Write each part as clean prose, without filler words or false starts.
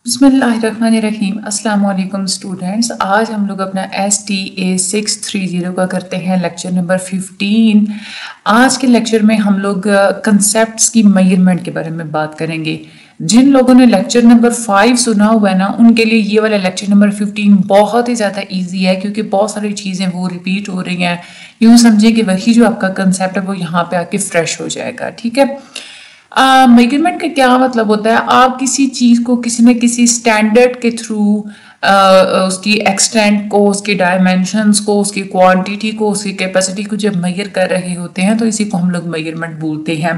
बिस्मिल्लाहिर्रहमानिर्रहीम। अस्सलाम वालेकुम स्टूडेंट्स। आज हम लोग अपना STA 630 का करते हैं लेक्चर नंबर 15। आज के लेक्चर में हम लोग कंसेप्ट्स की मेजरमेंट के बारे में बात करेंगे। जिन लोगों ने लेक्चर नंबर 5 सुना हुआ है ना, उनके लिए ये वाला लेक्चर नंबर 15 बहुत ही ज़्यादा इजी है, क्योंकि बहुत सारी चीज़ें वो रिपीट हो रही हैं। यूँ समझें कि वही जो आपका कंसेप्ट है वो यहाँ पे आके फ्रेश हो जाएगा। ठीक है। मेजरमेंट का क्या मतलब होता है? आप किसी चीज़ को किसी न किसी स्टैंडर्ड के थ्रू उसकी एक्सटेंट को, उसके डायमेंशंस को, उसकी क्वांटिटी को, उसकी कैपेसिटी को जब मेजर कर रहे होते हैं तो इसी को हम लोग मेजरमेंट बोलते हैं।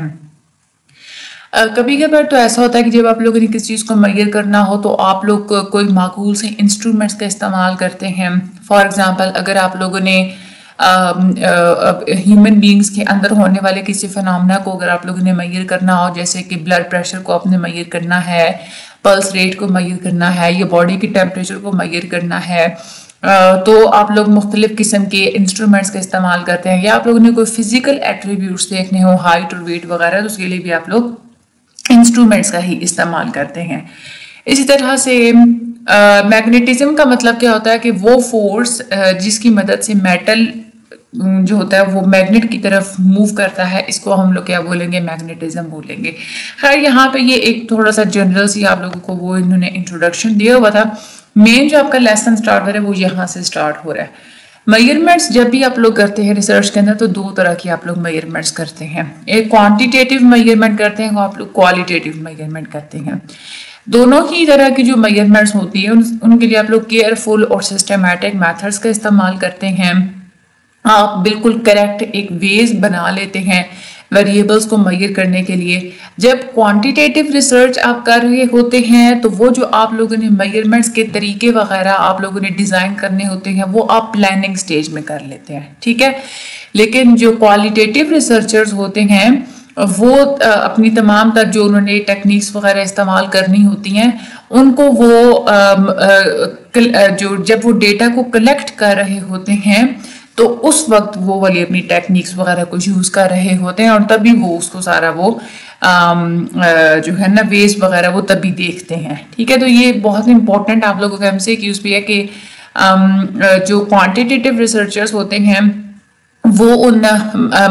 कभी कभार तो ऐसा होता है कि जब आप लोगों ने किसी चीज़ को मेजर करना हो तो आप लोग कोई माकूल से इंस्ट्रूमेंट्स का इस्तेमाल करते हैं। फॉर एग्जांपल, अगर आप लोगों ने ह्यूमन बींग्स के अंदर होने वाले किसी फिनोमेना को अगर आप लोगों ने मेजर करना हो, जैसे कि ब्लड प्रेशर को आपने मेजर करना है, पल्स रेट को मेजर करना है, या बॉडी के टेम्परेचर को मेजर करना है, तो आप लोग मुख्तलिफ किस्म के इंस्ट्रूमेंट्स का इस्तेमाल करते हैं। या आप लोगों ने कोई फिजिकल एट्रीब्यूट्स देखने हो, हाइट और वेट वगैरह, तो उसके लिए भी आप लोग इंस्ट्रूमेंट्स का ही इस्तेमाल करते हैं। इसी तरह से मैग्नेटिज्म का मतलब क्या होता है कि वो फोर्स जिसकी मदद से मेटल जो होता है वो मैग्नेट की तरफ मूव करता है, इसको हम लोग क्या बोलेंगे? मैग्नेटिज्म बोलेंगे। खैर, यहाँ पे ये एक थोड़ा सा जनरल सी आप लोगों को वो इन्होंने इंट्रोडक्शन दिया हुआ था। मेन जो आपका लेसन स्टार्ट हो रहा है वो यहाँ से स्टार्ट हो रहा है। मेजरमेंट्स जब भी आप लोग करते हैं रिसर्च के अंदर, तो दो तरह की आप लोग मेजरमेंट्स करते हैं। एक क्वांटिटेटिव मेजरमेंट करते हैं, आप लोग क्वालिटेटिव मेजरमेंट करते हैं। दोनों ही तरह की जो मेजरमेंट्स होती है उनके लिए आप लोग केयरफुल और सिस्टमैटिक मेथड्स का इस्तेमाल करते हैं। आप बिल्कुल करेक्ट एक वेज बना लेते हैं वेरिएबल्स को मेजर करने के लिए। जब क्वांटिटेटिव रिसर्च आप कर रहे होते हैं तो वो जो आप लोगों ने मेजरमेंट्स के तरीके वगैरह आप लोगों ने डिज़ाइन करने होते हैं वो आप प्लानिंग स्टेज में कर लेते हैं। ठीक है। लेकिन जो क्वालिटेटिव रिसर्चर्स होते हैं वो अपनी तमाम तर जो उन्होंने टेक्निक्स वगैरह इस्तेमाल करनी होती हैं उनको वो जो जब वो डेटा को कलेक्ट कर रहे होते हैं तो उस वक्त वो वाली अपनी टेक्निक्स वगैरह को यूज़ कर रहे होते हैं, और तभी वो उसको सारा वो जो है ना वेज वगैरह वो तभी देखते हैं। ठीक है। तो ये बहुत इंपॉर्टेंट आप लोगों का MCQs भी है कि जो क्वांटिटेटिव रिसर्चर्स होते हैं वो उन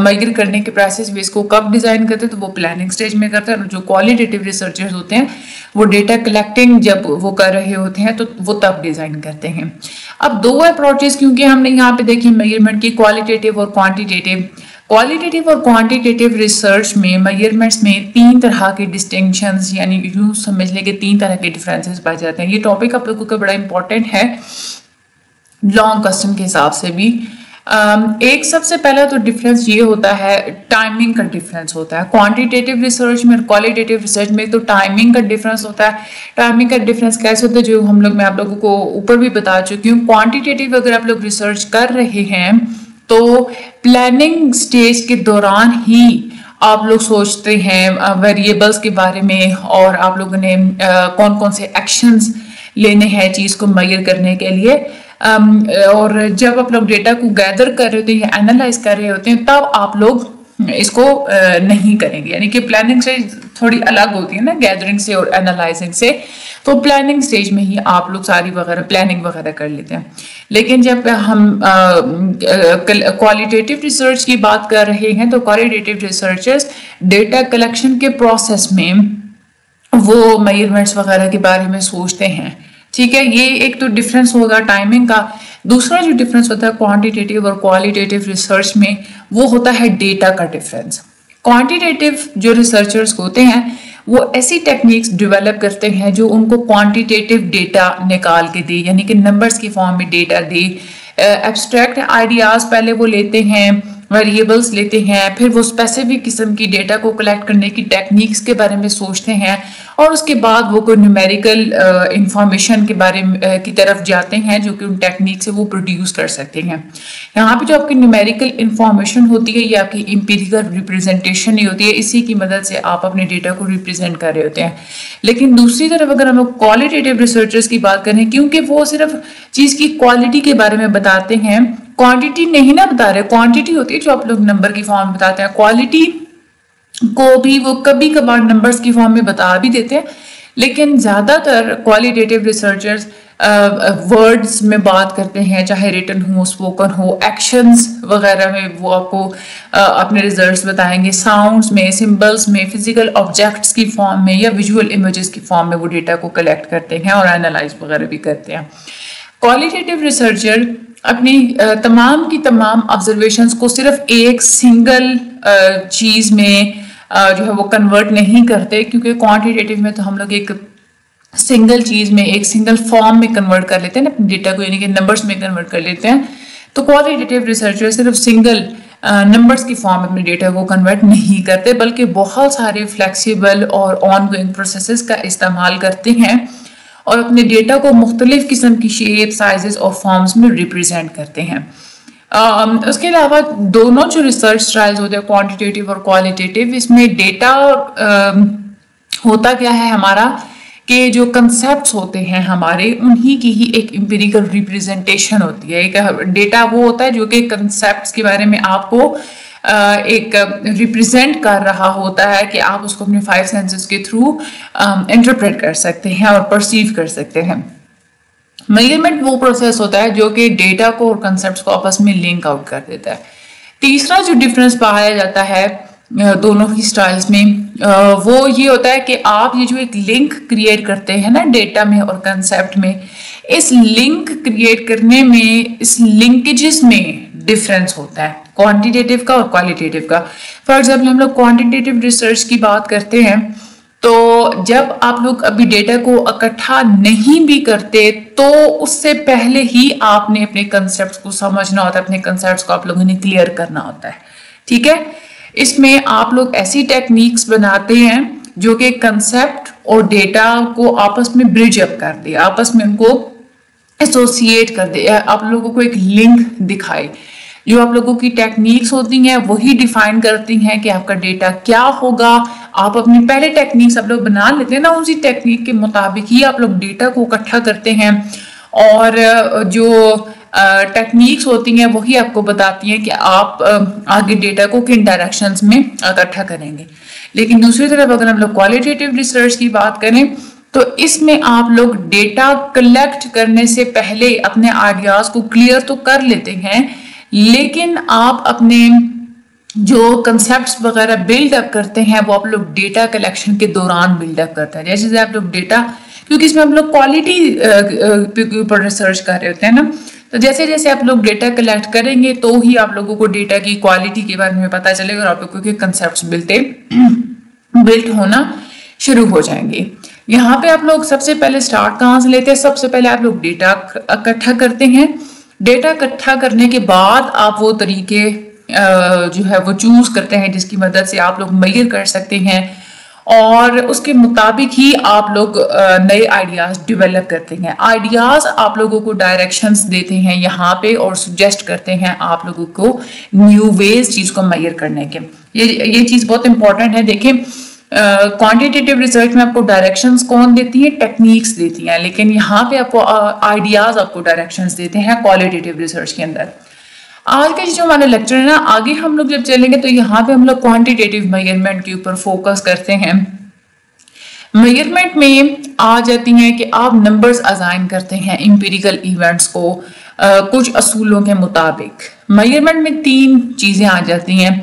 मेजर करने के प्रोसेस बेस को कब डिज़ाइन करते हैं, तो वो प्लानिंग स्टेज में करते हैं। और जो क्वालिटेटिव रिसर्चर्स होते हैं वो डेटा कलेक्टिंग जब वो कर रहे होते हैं तो वो तब डिज़ाइन करते हैं। अब दो अप्रोचेस क्योंकि हमने यहाँ पे देखी मेजरमेंट की, क्वालिटेटिव और क्वांटिटेटिव। क्वालिटेटिव और क्वांटिटेटिव रिसर्च में मेजरमेंट्स में तीन तरह के डिस्टिंक्शंस, यानी यूँ समझ लें कि तीन तरह के डिफरेंसेस पाए जाते हैं। ये टॉपिक आप लोगों का बड़ा इंपॉर्टेंट है लॉन्ग क्वेश्चन के हिसाब से भी। एक सबसे पहला तो डिफरेंस ये होता है, टाइमिंग का डिफरेंस होता है। क्वांटिटेटिव रिसर्च में और क्वालिटेटिव रिसर्च में तो टाइमिंग का डिफरेंस होता है। टाइमिंग का डिफरेंस कैसे होता है, जो मैं आप लोगों को ऊपर भी बता चुकी हूँ। क्वांटिटेटिव अगर आप लोग रिसर्च कर रहे हैं तो प्लानिंग स्टेज के दौरान ही आप लोग सोचते हैं वेरिएबल्स के बारे में, और आप लोगों ने कौन कौन से एक्शंस लेने हैं चीज़ को मेजर करने के लिए। और जब आप लोग डेटा को गैदर कर रहे होते हैं या एनालाइज कर रहे होते हैं तब आप लोग इसको नहीं करेंगे। यानी कि प्लानिंग स्टेज थोड़ी अलग होती है ना गैदरिंग से और एनालाइजिंग से। तो प्लानिंग स्टेज में ही आप लोग सारी वगैरह प्लानिंग वगैरह कर लेते हैं। लेकिन जब हम क्वालिटेटिव रिसर्च की बात कर रहे हैं तो क्वालिटेटिव रिसर्चर्स डेटा कलेक्शन के प्रोसेस में वो मेजरमेंट्स वगैरह के बारे में सोचते हैं। ठीक है। ये एक तो डिफरेंस होगा टाइमिंग का। दूसरा जो डिफरेंस होता है क्वांटिटेटिव और क्वालिटेटिव रिसर्च में वो होता है डेटा का डिफरेंस। क्वांटिटेटिव जो रिसर्चर्स होते हैं वो ऐसी टेक्निक्स डेवलप करते हैं जो उनको क्वांटिटेटिव डेटा निकाल के दे, यानी कि नंबर्स की फॉर्म में डेटा दे। एब्स्ट्रैक्ट आइडियाज पहले वो लेते हैं, वेरिएबल्स लेते हैं, फिर वो स्पेसिफिक किस्म की डेटा को कलेक्ट करने की टेक्निक्स के बारे में सोचते हैं, और उसके बाद वो कोई न्यूमेरिकल इंफॉर्मेशन के बारे में की तरफ जाते हैं जो कि उन टेक्निक से वो प्रोड्यूस कर सकते हैं। यहाँ पे जो आपकी न्यूमेरिकल इंफॉर्मेशन होती है ये आपकी एम्पिरिकल रिप्रेजेंटेशन ही होती है, इसी की मदद से आप अपने डेटा को रिप्रेजेंट कर रहे होते हैं। लेकिन दूसरी तरफ अगर हम लोग क्वालिटेटिव रिसर्चर्स की बात करें, क्योंकि वो सिर्फ चीज़ की क्वालिटी के बारे में बताते हैं, क्वांटिटी नहीं ना बता रहे। क्वांटिटी होती है जो आप लोग नंबर की फॉर्म में बताते हैं, क्वालिटी को भी वो कभी कभार नंबर्स की फॉर्म में बता भी देते हैं, लेकिन ज़्यादातर क्वालिटेटिव रिसर्चर्स वर्ड्स में बात करते हैं, चाहे रिटन हो, स्पोकन हो, एक्शंस वगैरह में वो आपको अपने रिजल्ट्स बताएंगे, साउंड्स में, सिंबल्स में, फिजिकल ऑब्जेक्ट्स की फॉर्म में या विजुअल इमेजेस की फॉर्म में वो डेटा को कलेक्ट करते हैं और एनालाइज वगैरह भी करते हैं। क्वालिटेटिव रिसर्चर अपनी तमाम की तमाम ऑब्जर्वेशंस को सिर्फ एक सिंगल चीज़ में जो है वो कन्वर्ट नहीं करते, क्योंकि क्वांटिटेटिव में तो हम लोग एक सिंगल चीज में, एक सिंगल फॉर्म में कन्वर्ट कर लेते हैं ना अपने डेटा को, यानी कि नंबर्स में कन्वर्ट कर लेते हैं। तो क्वालिटेटिव रिसर्चर सिर्फ सिंगल नंबर्स की फॉर्म में अपने डेटा को कन्वर्ट नहीं करते, बल्कि बहुत सारे फ्लेक्सिबल और ऑन गोइंग प्रोसेसेस का इस्तेमाल करते हैं और अपने डेटा को मुख्तलिफ किस्म की शेप, साइजेस और फॉर्म्स में रिप्रेजेंट करते हैं। उसके अलावा दोनों जो रिसर्च ट्रायल्स होते हैं, क्वांटिटेटिव और क्वालिटेटिव, इसमें डेटा होता क्या है हमारा कि जो कंसेप्ट्स होते हैं हमारे, उन्हीं की ही एक एम्पिरिकल रिप्रेजेंटेशन होती है। एक डेटा वो होता है जो कि कंसेप्ट्स के बारे में आपको एक रिप्रेजेंट कर रहा होता है कि आप उसको अपने 5 सेंसेस के थ्रू इंटरप्रेट कर सकते हैं और परसीव कर सकते हैं। मेजरमेंट वो प्रोसेस होता है जो कि डेटा को और कंसेप्ट्स को आपस में लिंक आउट कर देता है। तीसरा जो डिफरेंस पाया जाता है दोनों ही स्टाइल्स में, वो ये होता है कि आप ये जो एक लिंक क्रिएट करते हैं ना डेटा में और कंसेप्ट में, इस लिंक क्रिएट करने में, इस लिंकेजेस में डिफरेंस होता है क्वांटिटेटिव का और क्वालिटेटिव का। फॉर एग्जाम्पल हम लोग क्वांटिटेटिव रिसर्च की बात करते हैं, तो जब आप लोग अभी डेटा को इकट्ठा नहीं भी करते तो उससे पहले ही आपने अपने कंसेप्ट्स को समझना होता है, अपने कंसेप्ट्स को आप लोगों ने क्लियर करना होता है। ठीक है, इसमें आप लोग ऐसी टेक्निक्स बनाते हैं जो कि कंसेप्ट और डेटा को आपस में ब्रिज अप कर दे, आपस में उनको एसोसिएट कर दे, आप लोगों को एक लिंक दिखाए। जो आप लोगों की टेक्निक्स होती हैं वही डिफाइन करती हैं कि आपका डेटा क्या होगा। आप अपनी पहले टेक्निक्स आप लोग बना लेते हैं ना, उसी टेक्निक के मुताबिक ही आप लोग डेटा को इकट्ठा करते हैं, और जो टेक्निक्स होती हैं वही आपको बताती हैं कि आप आगे डेटा को किन डायरेक्शंस में इकट्ठा करेंगे। लेकिन दूसरी तरफ अगर हम लोग क्वालिटेटिव रिसर्च की बात करें तो इसमें आप लोग डेटा कलेक्ट करने से पहले अपने आइडियाज को क्लियर तो कर लेते हैं, लेकिन आप अपने जो कंसेप्ट्स वगैरह बिल्ड अप करते हैं वो आप लोग डेटा कलेक्शन के दौरान बिल्ड अप करते हैं। जैसे आप लोग डेटा, क्योंकि इसमें हम लोग क्वालिटी के ऊपर रिसर्च कर रहे होते हैं ना, तो जैसे जैसे आप लोग डेटा कलेक्ट करेंगे तो ही आप लोगों को डेटा की क्वालिटी के बारे में पता चलेगा और आप लोगों के कंसेप्ट्स बिल्ड होना शुरू हो जाएंगे। यहाँ पे आप लोग सबसे पहले स्टार्ट कहाँ से लेते हैं? सबसे पहले आप लोग डेटा इकट्ठा करते हैं। डेटा इकट्ठा करने के बाद आप वो तरीके जो है वो चूज करते हैं जिसकी मदद से आप लोग मेजर कर सकते हैं, और उसके मुताबिक ही आप लोग नए आइडियाज डेवलप करते हैं। आइडियाज आप लोगों को डायरेक्शंस देते हैं यहाँ पे और सजेस्ट करते हैं आप लोगों को न्यू वेज चीज को मेजर करने के। ये चीज बहुत इंपॉर्टेंट है। देखें, क्वांटिटेटिव रिसर्च में आपको डायरेक्शंस कौन देती है? टेक्निक्स देती हैं, लेकिन यहाँ पे आपको आइडियाज, आपको डायरेक्शंस देते हैं क्वालिटेटिव रिसर्च के अंदर। आज का जो हमारा लेक्चर है ना, आगे हम लोग जब चलेंगे तो यहाँ पे हम लोग क्वांटिटेटिव मेजरमेंट के ऊपर फोकस करते हैं। मेजरमेंट में आ जाती हैं कि आप नंबर्स असाइन करते हैं एम्पिरिकल इवेंट्स को कुछ असूलों के मुताबिक। मेजरमेंट में 3 चीजें आ जाती हैं,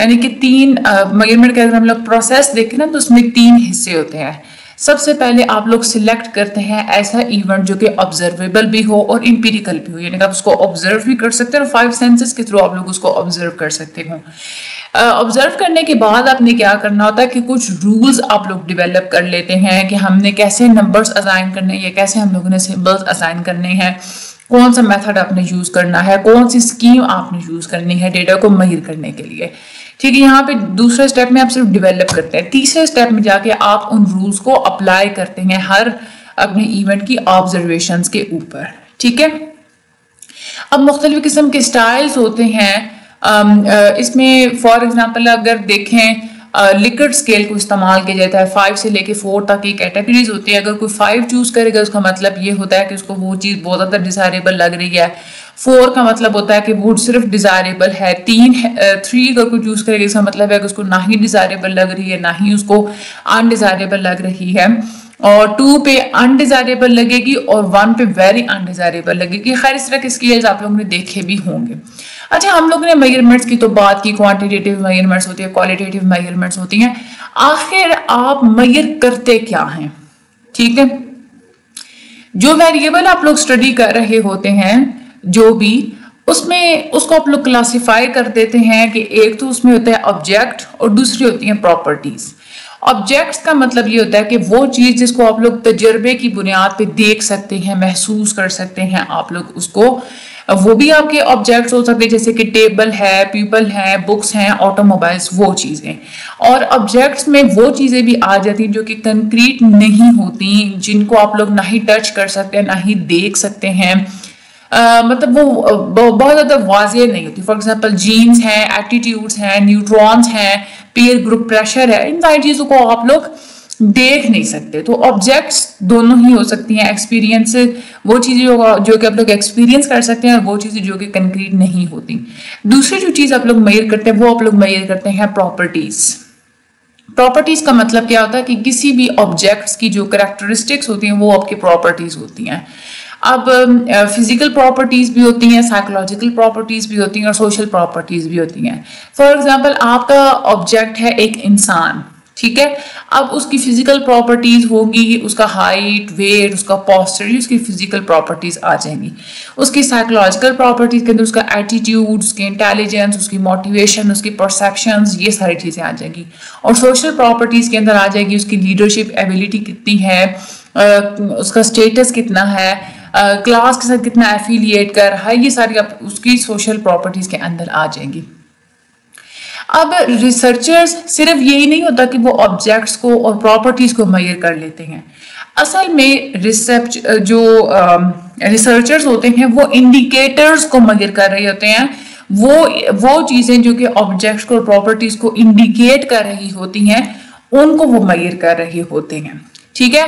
यानी कि 3 मेजरमेंट का अगर हम लोग प्रोसेस देखें ना तो उसमें 3 हिस्से होते हैं। सबसे पहले आप लोग सिलेक्ट करते हैं ऐसा इवेंट जो कि ऑब्जर्वेबल भी हो और एम्पिरिकल भी हो, यानी कि आप उसको ऑब्जर्व भी कर सकते हैं और 5 सेंसेस के थ्रू आप लोग उसको ऑब्जर्व कर सकते हो। ऑब्जर्व करने के बाद आपने क्या करना होता है कि कुछ रूल्स आप लोग डेवलप कर लेते हैं कि हमने कैसे नंबर्स असाइन करने हैं या कैसे हम लोगों ने सिंबल्स असाइन करने हैं, कौन सा मेथड आपने यूज करना है, कौन सी स्कीम आपने यूज करनी है डेटा को मेजर करने के लिए। ठीक है, यहाँ पे दूसरे स्टेप में आप सिर्फ डेवलप करते हैं। तीसरे स्टेप में जाके आप उन रूल्स को अप्लाई करते हैं हर अपने इवेंट की ऑब्जर्वेशंस के ऊपर। ठीक है, अब मुख्तलिफ किस्म के स्टाइल्स होते हैं इसमें। फॉर एग्जांपल अगर देखें लिकर्ट स्केल को इस्तेमाल किया जाता है। 5 से लेके 4 तक की कैटेगरीज होती है। अगर कोई 5 चूज करेगा उसका मतलब ये होता है कि उसको वो चीज़ बहुत ज़्यादा डिजायरेबल लग रही है। 4 का मतलब होता है कि वो सिर्फ डिजायरेबल है। 3 अगर कोई चूज करेगा इसका मतलब है कि उसको ना ही डिजायरेबल लग रही है ना ही उसको अनडिजायरेबल लग रही है। और 2 पे अनडिजायरेबल लगेगी और 1 पे वेरी अनडिजायरेबल लगेगी। खैर इस तरह के स्केल्स आप लोगों ने देखे भी होंगे। अच्छा, हम लोगों ने मेजरमेंट्स की तो बात की, क्वांटिटेटिव मेजरमेंट्स होती है, क्वालिटेटिव मेजरमेंट्स होती हैं। आखिर आप मेजर करते क्या हैं? ठीक है, जो वेरिएबल आप लोग स्टडी कर रहे होते हैं जो भी, उसमें उसको आप लोग क्लासिफाई कर देते हैं कि एक तो उसमें होता है ऑब्जेक्ट और दूसरी होती है प्रॉपर्टीज। ऑब्जेक्ट्स का मतलब ये होता है कि वो चीज जिसको आप लोग तजर्बे की बुनियाद पे देख सकते हैं, महसूस कर सकते हैं आप लोग उसको, वो भी आपके ऑब्जेक्ट्स हो सकते हैं, जैसे कि टेबल है, पीपल है, बुक्स हैं, ऑटोमोबाइल्स, वो चीजें। और ऑब्जेक्ट्स में वो चीजें भी आ जाती हैं जो कि कंक्रीट नहीं होती, जिनको आप लोग ना ही टच कर सकते हैं ना ही देख सकते हैं। मतलब वो बहुत ज्यादा वाज़ेह नहीं होती। फॉर एग्जाम्पल जीन्स हैं, एटीट्यूड्स हैं, न्यूट्रॉन्स हैं, पीयर ग्रुप प्रेशर है, इन सारी चीजों को आप लोग देख नहीं सकते। तो ऑब्जेक्ट्स दोनों ही हो सकती हैं। एक्सपीरियंस, वो चीजें जो कि आप लोग एक्सपीरियंस कर सकते हैं, और वो चीजें जो कि कंक्रीट नहीं होती। दूसरी जो चीज आप लोग मेजर करते हैं वो आप लोग मेजर करते हैं प्रॉपर्टीज। प्रॉपर्टीज का मतलब क्या होता है कि किसी भी ऑब्जेक्ट्स की जो करैक्टरिस्टिक्स होती हैं वो आपकी प्रॉपर्टीज होती हैं। अब फिजिकल प्रॉपर्टीज भी होती हैं, साइकोलॉजिकल प्रॉपर्टीज भी होती हैं और सोशल प्रॉपर्टीज भी होती हैं। फॉर एग्जांपल आपका ऑब्जेक्ट है एक इंसान, ठीक है। अब उसकी फिजिकल प्रॉपर्टीज होगी, उसका हाइट, वेट, उसका पोस्चर, उसकी फिजिकल प्रॉपर्टीज आ जाएंगी। उसकी साइकोलॉजिकल प्रॉपर्टीज के अंदर उसका एटीट्यूड, उसकी इंटेलिजेंस, उसकी मोटिवेशन, उसकी परसेप्शंस, ये सारी चीजें आ जाएंगी। और सोशल प्रॉपर्टीज के अंदर आ जाएगी उसकी लीडरशिप एबिलिटी कितनी है, उसका स्टेटस कितना है, क्लास के साथ कितना एफिलिएट कर रहा है, ये सारी उसकी सोशल प्रॉपर्टीज के अंदर आ जाएंगी। अब रिसर्चर्स सिर्फ यही नहीं होता कि वो ऑब्जेक्ट्स को और प्रॉपर्टीज को मेजर कर लेते हैं। असल में रिसर्चर्स होते हैं वो इंडिकेटर्स को मेजर कर रहे होते हैं। वो चीजें जो कि ऑब्जेक्ट्स को और प्रॉपर्टीज को इंडिकेट कर रही होती हैं उनको वो मेजर कर रहे होते हैं, ठीक है।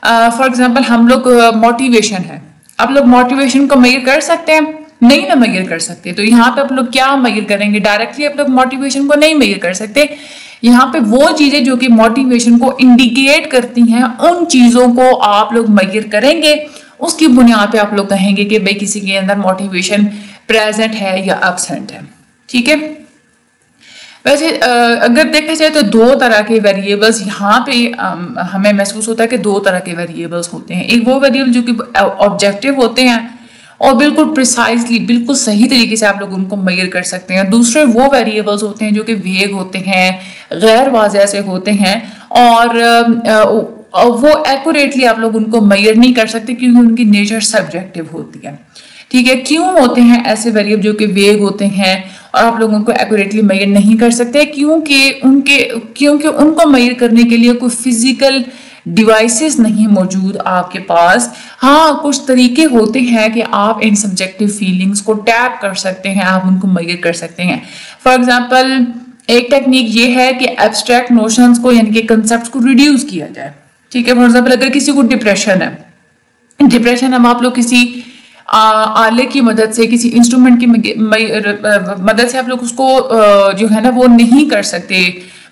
फॉर एग्जाम्पल हम लोग मोटिवेशन है, आप लोग मोटिवेशन को मेजर कर सकते हैं? नहीं ना मेजर कर सकते। तो यहाँ पे आप लोग क्या मेजर करेंगे? डायरेक्टली आप लोग मोटिवेशन को नहीं मेजर कर सकते। यहाँ पे वो चीजें जो कि मोटिवेशन को इंडिकेट करती हैं उन चीजों को आप लोग मेजर करेंगे। उसकी बुनियाद पे आप लोग कहेंगे कि भाई किसी के अंदर मोटिवेशन प्रेजेंट है या एब्सेंट है, ठीक है। वैसे अगर देखा जाए तो 2 तरह के वेरिएबल्स यहाँ पे हमें महसूस होता है कि 2 तरह के वेरिएबल्स होते हैं। एक वो वेरिएबल जो कि ऑब्जेक्टिव होते हैं और बिल्कुल प्रिसाइजली, बिल्कुल सही तरीके से आप लोग उनको मेजर कर सकते हैं। दूसरे वो वेरिएबल्स होते हैं जो कि वेग होते हैं, गैर वाज़ेह से होते हैं और वो एक्यूरेटली आप लोग उनको मेजर नहीं कर सकते क्योंकि उनकी नेचर सब्जेक्टिव होती है, ठीक है। क्यों होते हैं ऐसे वेरिएबल जो कि वेग होते हैं और आप लोग उनको एक्यूरेटली मेजर नहीं कर सकते? क्योंकि उनको मेजर करने के लिए कोई फिजिकल डिवाइसेस नहीं मौजूद आपके पास। हाँ, कुछ तरीके होते हैं कि आप इन सब्जेक्टिव फीलिंग्स को टैप कर सकते हैं, आप उनको मेजर कर सकते हैं। फॉर एग्जांपल एक टेक्निक ये है कि एब्स्ट्रैक्ट नोशंस को यानी कि कंसेप्ट्स को रिड्यूस किया जाए, ठीक है। फॉर एग्जांपल अगर किसी को डिप्रेशन है, अब आप लोग किसी आले की मदद से, किसी इंस्ट्रूमेंट की मदद से आप लोग उसको जो है ना वो नहीं कर सकते,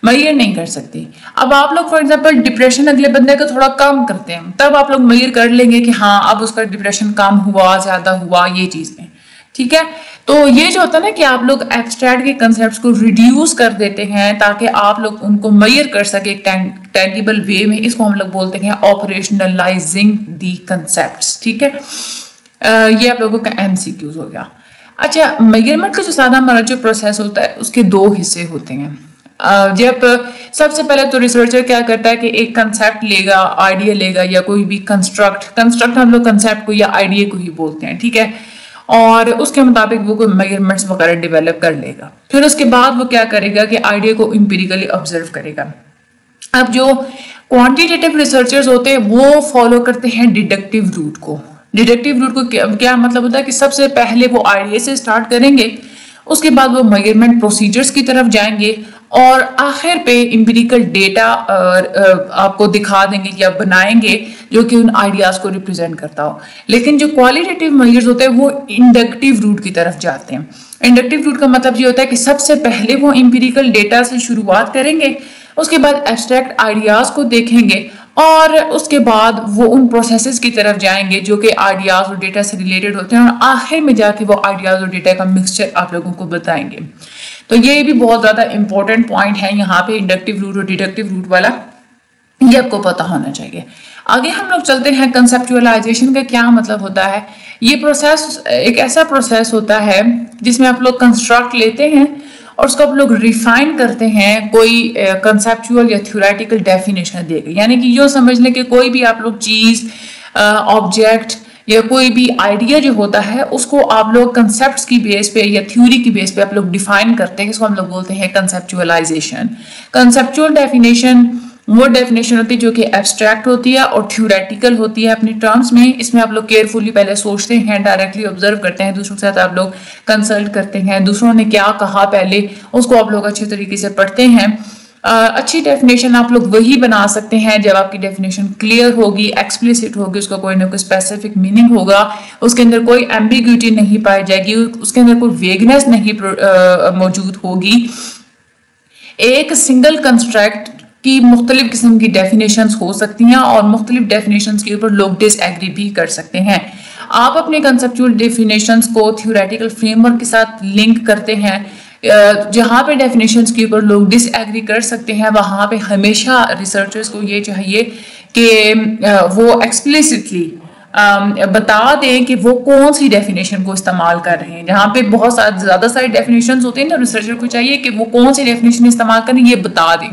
मेजर नहीं कर सकते। अब आप लोग फॉर एग्जांपल डिप्रेशन अगले बंदे का थोड़ा कम करते हैं, तब आप लोग मेजर कर लेंगे कि हाँ अब उसका डिप्रेशन कम हुआ, ज्यादा हुआ, ये चीजें, ठीक है। तो ये जो होता है ना कि आप लोग एब्स्ट्रैक्ट के कंसेप्ट्स को रिड्यूस कर देते हैं ताकि आप लोग उनको मेजर कर सके टेंजिबल वे में, इसको हम लोग बोलते हैं ऑपरेशनलाइजिंग दी कंसेप्ट्स, ठीक है। ये आप लोगों का MCQs हो गया। अच्छा, मेजरमेंट का जो सादा हमारा जो प्रोसेस होता है उसके 2 हिस्से होते हैं। जब सबसे पहले तो रिसर्चर क्या करता है कि एक कंसेप्ट लेगा, आइडिया लेगा या कोई भी कंस्ट्रक्ट हम लोग कंसेप्ट को या आइडिया को ही बोलते हैं, ठीक है। और उसके मुताबिक वो कोई मेजरमेंट्स वगैरह डेवलप कर लेगा। फिर उसके बाद वो क्या करेगा कि आइडिया को एम्पिरिकली ऑब्जर्व करेगा। अब जो क्वांटिटेटिव रिसर्चर्स होते हैं वो फॉलो करते हैं डिडक्टिव रूट को। क्या मतलब होता है कि सबसे पहले वो आइडिया से स्टार्ट करेंगे, उसके बाद वो मेजरमेंट प्रोसीजर्स की तरफ जाएंगे और आखिर पे एम्पिरिकल डेटा आपको दिखा देंगे या बनाएंगे जो कि उन आइडियाज को रिप्रेजेंट करता हो। लेकिन जो क्वालिटेटिव मेजर्स होते हैं वो इंडक्टिव रूट की तरफ जाते हैं। इंडक्टिव रूट का मतलब ये होता है कि सबसे पहले वो एम्पिरिकल डेटा से शुरुआत करेंगे, उसके बाद एब्स्ट्रैक्ट आइडियाज को देखेंगे और उसके बाद वो उन प्रोसेसेस की तरफ जाएंगे जो कि आइडियाज और डेटा से रिलेटेड होते हैं और आखिर में जाके वो आइडियाज और डेटा का मिक्सचर आप लोगों को बताएंगे। तो ये भी बहुत ज़्यादा इंपॉर्टेंट पॉइंट है यहाँ पे, इंडक्टिव रूट और डिडक्टिव रूट वाला, ये आपको पता होना चाहिए। आगे हम लोग चलते हैं, कंसेप्चुअलाइजेशन का क्या मतलब होता है। ये प्रोसेस एक ऐसा प्रोसेस होता है जिसमें आप लोग कंस्ट्रक्ट लेते हैं और उसको आप लोग रिफाइन करते हैं कोई कंसेप्चुअल या थ्योरेटिकल डेफिनेशन देकर, यानी कि यो समझ लें कि कोई भी आप लोग चीज़, ऑब्जेक्ट या कोई भी आइडिया जो होता है उसको आप लोग कंसेप्ट्स की बेस पे या थ्योरी की बेस पे आप लोग डिफाइन करते हैं, इसको हम लोग बोलते हैं कंसेप्चुअलाइजेशन। कंसेप्चुअल डेफिनेशन वो डेफिनेशन होती है जो कि एब्स्ट्रैक्ट होती है और थ्योरेटिकल होती है अपने टर्म्स में। इसमें आप लोग केयरफुली पहले सोचते हैं, डायरेक्टली ऑब्जर्व करते हैं, दूसरों के साथ आप लोग कंसल्ट करते हैं, दूसरों ने क्या कहा पहले उसको आप लोग अच्छे तरीके से पढ़ते हैं। अच्छी डेफिनेशन आप लोग वही बना सकते हैं जब आपकी डेफिनेशन क्लियर होगी, एक्सप्लिसिट होगी, उसका कोई ना कोई स्पेसिफिक मीनिंग होगा, उसके अंदर कोई एम्बिग्यूटी नहीं पाई जाएगी, उसके अंदर कोई वेगनेस नहीं मौजूद होगी। एक सिंगल कंस्ट्रक्ट की मुख्तलिफ किस्म की डेफिनेशंस हो सकती हैं और मुख्तलिफ डेफिनेशंस के ऊपर लोग डिसएग्री भी कर सकते हैं। आप अपने कंसेप्चुअल डेफिनेशंस को थ्योरेटिकल फ्रेमवर्क के साथ लिंक करते हैं। जहाँ पे डेफिनेशंस के ऊपर लोग डिसएग्री कर सकते हैं वहाँ पे हमेशा रिसर्चर्स को ये चाहिए कि वो एक्सप्लिसिटली बता दें कि वो कौन सी डेफिनेशन को इस्तेमाल कर रहे हैं। जहाँ पे बहुत ज़्यादा सारी डेफिनेशंस होती हैं तो रिसर्चर को चाहिए कि वो कौन सी डेफिनेशन इस्तेमाल करें ये बता दें।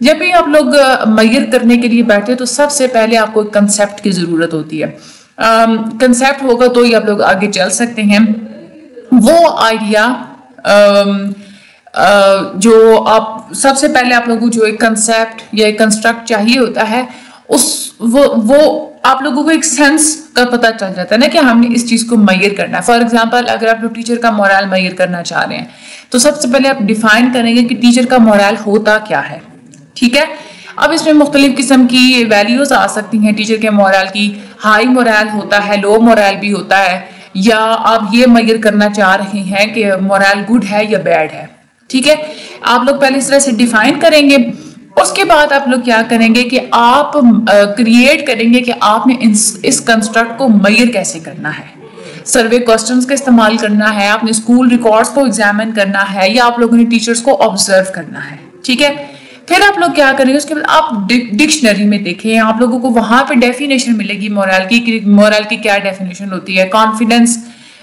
जब भी आप लोग मेजर करने के लिए बैठे तो सबसे पहले आपको एक कंसेप्ट की ज़रूरत होती है। कंसेप्ट होगा तो ही आप लोग आगे चल सकते हैं। वो आइडिया जो आप सबसे पहले आप लोगों को जो एक कंसेप्ट या एक कंस्ट्रक्ट चाहिए होता है वो आप लोगों को एक सेंस का पता चल जाता है ना कि हमने इस चीज़ को मेजर करना है। फॉर एग्जांपल अगर आप लोग टीचर का मोरल मेजर करना चाह रहे हैं तो सबसे पहले आप डिफाइन करेंगे कि टीचर का मोरल होता क्या है, ठीक है। अब इसमें मुख्तलिफ किस्म की वैल्यूज आ सकती हैं टीचर के मोरल की। हाई मोरल होता है, लो मोरल भी होता है, या आप ये मेजर करना चाह रहे हैं कि मोरल गुड है या बैड है, ठीक है। आप लोग पहले इस तरह से डिफाइन करेंगे, उसके बाद आप लोग क्या करेंगे कि आप क्रिएट करेंगे कि आपने इस कंस्ट्रक्ट को मेजर कैसे करना है। सर्वे क्वेश्चंस का इस्तेमाल करना है, आपने स्कूल रिकॉर्ड्स को एग्जामिन करना है, या आप लोगों ने टीचर्स को ऑब्जर्व करना है, ठीक है। फिर आप लोग क्या करेंगे, उसके बाद आप डिक्शनरी में देखें, आप लोगों को वहां पे डेफिनेशन मिलेगी मोरल की। मोरल की क्या डेफिनेशन होती है। कॉन्फिडेंस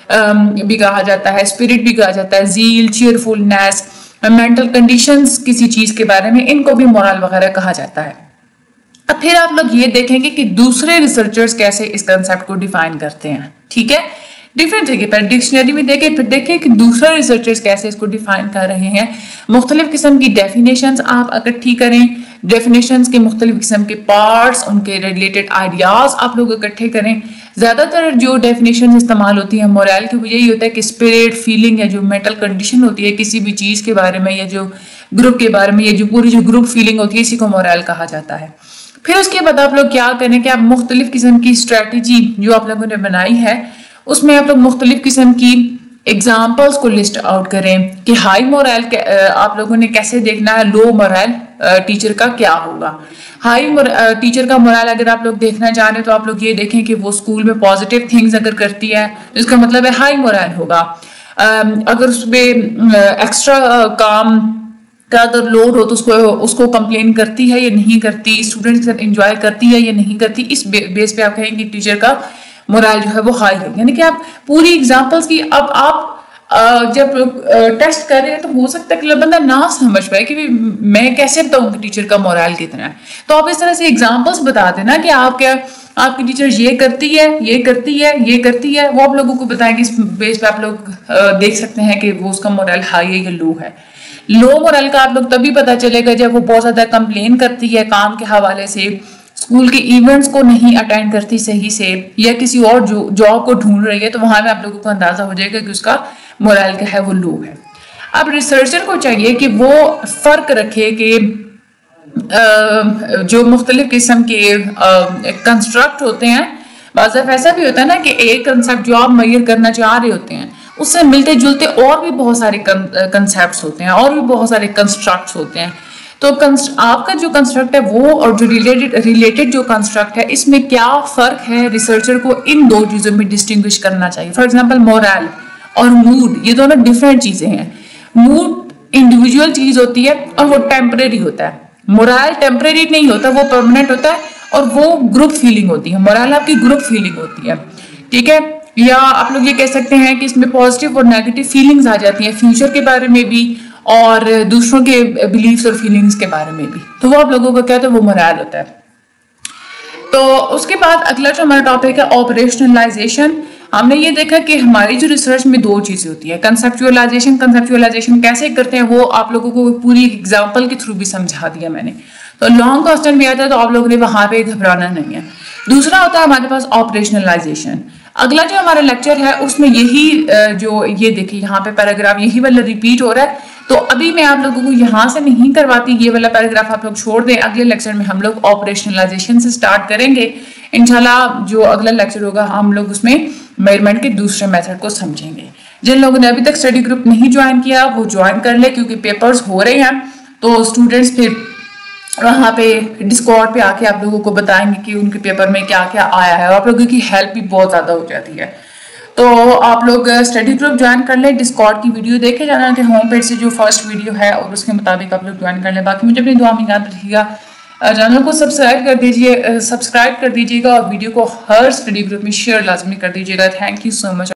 भी कहा जाता है, स्पिरिट भी कहा जाता है, जील, चीयरफुलनेस, मेंटल कंडीशंस किसी चीज के बारे में, इनको भी मोरल वगैरह कहा जाता है। अब फिर आप लोग ये देखेंगे कि दूसरे रिसर्चर्स कैसे इस कंसेप्ट को डिफाइन करते हैं, ठीक है। डिफरेंट जगह पर डिक्शनरी में देखें, फिर देखें कि दूसरे रिसर्चर्स कैसे इसको डिफाइन कर रहे हैं। मुख्तलिफ किस्म की डेफिनेशंस आप इकट्ठी करें, डेफिनेशंस के मुख्तलिफ किस्म के पार्ट्स, उनके रिलेटेड आइडियाज आप लोग इकट्ठे करें। ज़्यादातर जो डेफिनेशन इस्तेमाल होती है मोरल की, वो यही होता है कि स्पिरिट, फीलिंग या जो मेंटल कंडीशन होती है किसी भी चीज़ के बारे में, या जो ग्रुप के बारे में, या जो पूरी जो ग्रुप फीलिंग होती है, इसी को मोरल कहा जाता है। फिर उसके बाद आप लोग क्या करें कि आप मुख्तलिफ किस्म की स्ट्रैटेजी जो आप लोगों ने बनाई है उसमें आप लोग मुख्तलिफ किस्म की एग्जाम्पल्स को लिस्ट आउट करें कि हाई मोरल आप लोगों ने कैसे देखना है, लो मोरल टीचर का क्या होगा। हाई टीचर का मोरल अगर आप लोग देखना चाह रहे हैं तो आप लोग ये देखें कि वो स्कूल में पॉजिटिव थिंग्स अगर करती है तो इसका मतलब है हाई मोरल होगा। अगर उसमें एक्स्ट्रा काम का अगर लोड हो तो उसको कंप्लेन करती है या नहीं करती, स्टूडेंट्स के साथ एंजॉय करती है या नहीं करती, इस बेस पे आप कहेंगे टीचर का मोरल जो है वो हाई है। यानी कि आप पूरी एग्जांपल्स की, अब आप जब टेस्ट कर रहे हैं तो हो सकता है कि बंदा ना समझ पाए कि मैं कैसे बताऊं कि टीचर का मोरल कितना है। तो आप इस तरह से एग्जांपल्स बता देना कि आपकी टीचर ये करती है, ये करती है, ये करती है, वो आप लोगों को बताएंगे। इस बेस पे आप लोग देख सकते हैं कि वो उसका मोरल हाई है या लो है। लो मोरल का आप लोग तभी पता चलेगा जब वो बहुत ज्यादा कंप्लेन करती है काम के हवाले से, स्कूल के इवेंट्स को नहीं अटेंड करती सही से, या किसी और जॉब को ढूंढ रही है, तो वहां में आप लोगों को अंदाजा हो जाएगा कि उसका मोरल का है वो लो है। अब रिसर्चर को चाहिए कि वो फर्क रखे कि जो मुख्तलिफ किस्म के कंस्ट्रक्ट होते हैं, बाज़ ऐसा भी होता है ना कि एक कंसेप्ट जो आप मैयर करना चाह रहे होते हैं उससे मिलते जुलते और भी बहुत सारे कंसेप्ट होते हैं और भी बहुत सारे कंस्ट्रक्ट्स होते हैं। तो आपका जो कंस्ट्रक्ट है वो और जो रिलेटेड जो कंस्ट्रक्ट है इसमें क्या फ़र्क है, रिसर्चर को इन दो चीज़ों में डिस्टिंग्विश करना चाहिए। फॉर एग्जांपल मोरल और मूड, ये दोनों डिफरेंट चीज़ें हैं। मूड इंडिविजुअल चीज़ होती है और वो टेम्परेरी होता है। मोरल टेम्परेरी नहीं होता, वो परमानेंट होता है और वो ग्रुप फीलिंग होती है। मोरल आपकी ग्रुप फीलिंग होती है, ठीक है। या आप लोग ये कह सकते हैं कि इसमें पॉजिटिव और नेगेटिव फीलिंग्स आ जाती हैं, फ्यूचर के बारे में भी और दूसरों के बिलीफ्स और फीलिंग्स के बारे में भी। तो वो आप लोगों को क्या होता है, वो मोरल होता है। तो उसके बाद अगला जो हमारा टॉपिक है ऑपरेशनलाइजेशन। हमने ये देखा कि हमारी जो रिसर्च में दो चीजें होती है, कंसेप्चुअलाइजेशन कैसे करते हैं वो आप लोगों को पूरी एग्जांपल के थ्रू भी समझा दिया मैंने। तो लॉन्ग क्वेश्चन भी आता है तो आप लोगों ने वहां पे घबराना नहीं है। दूसरा होता है हमारे पास ऑपरेशनलाइजेशन। अगला जो हमारा लेक्चर है उसमें यही जो ये देखिए यहाँ पे पैराग्राफ यही वाला रिपीट हो रहा है, तो अभी मैं आप लोगों को यहाँ से नहीं करवाती, ये वाला पैराग्राफ आप लोग छोड़ दें। अगले लेक्चर में हम लोग ऑपरेशनलाइजेशन से स्टार्ट करेंगे इंशाल्लाह। जो अगला लेक्चर होगा हम लोग उसमें मेजरमेंट के दूसरे मेथड को समझेंगे। जिन लोगों ने अभी तक स्टडी ग्रुप नहीं ज्वाइन किया वो ज्वाइन कर ले, क्योंकि पेपर्स हो रहे हैं तो स्टूडेंट्स फिर वहाँ पे डिस्कॉर्ड पे आके आप लोगों को बताएंगे कि उनके पेपर में क्या क्या आया है और आप लोगों की हेल्प भी बहुत ज़्यादा हो जाती है। तो आप लोग स्टडी ग्रुप ज्वाइन कर लें, डिस्कॉर्ड की वीडियो देखे जाना कि होम पेज से जो फर्स्ट वीडियो है और उसके मुताबिक आप लोग ज्वाइन कर लें। बाकी मुझे अपनी दुआ में याद रखिएगा, चैनल को सब्सक्राइब कर दीजिएगा और वीडियो को हर स्टडी ग्रुप में शेयर लाजमी कर दीजिएगा। Thank you so much.